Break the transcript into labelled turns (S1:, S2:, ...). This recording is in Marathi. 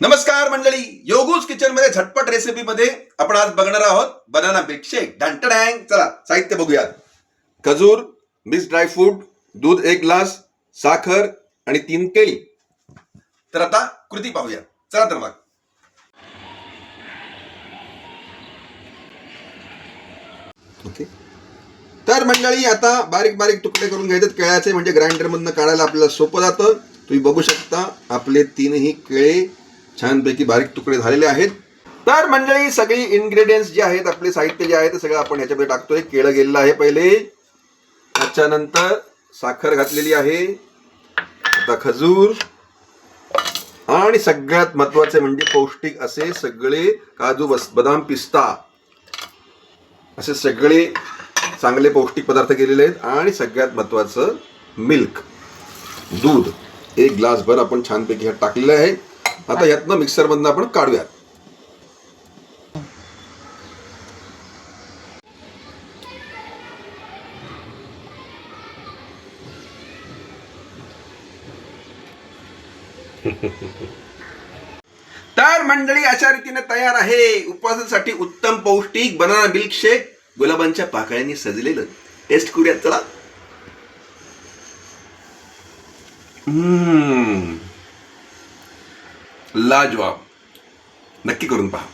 S1: नमस्कार मंडळी, योगूज किचन मध्ये झटपट रेसिपी मध्ये आपण आज बघणार आहोत बनाना मिल्कशेक. डँटडँग. चला साहित्य बघूयात. खजूर, मिक्स ड्रायफ्रूट, दूध 1 ग्लास, साखर आणि 3 केळी. तर आता कृती पाहूया. चला तर मग. ओके. तर मंडळी आता बारीक बारीक तुकडे करून घ्यायचे केळ्याचे, म्हणजे ग्राइंडर मधनं काढायला आपल्याला सोपं जातं. तुम्ही बघू शकता आपले 3ही केळे छानपैकी बारीक तुकडे झालेले आहेत. तर मंडळी सगळी इन्ग्रेडियंट्स जे आहेत, आपले साहित्य जे आहे ते सगळं आपण ह्याच्यामध्ये टाकतोय. केळं गेलेलं आहे पहिले, त्याच्यानंतर साखर घातलेली आहे, आता खजूर, आणि सगळ्यात महत्वाचे म्हणजे पौष्टिक असे सगळे काजू, बदाम, पिस्ता असे सगळे चांगले पौष्टिक पदार्थ केलेले आहेत. आणि सगळ्यात महत्वाचं मिल्क, दूध 1 ग्लासभर आपण छानपैकी ह्यात टाकलेलं आहे. आता यातनं मिक्सर मधनं आपण काढूयात. तर मंडळी अशा रीतीने तयार आहे उपवासासाठी उत्तम पौष्टिक बनाना मिल्कशेक, गुलाबांच्या पाकळ्यांनी सजलेलं. टेस्ट करूयात चला. लाजवाब. नक्की करून पहा.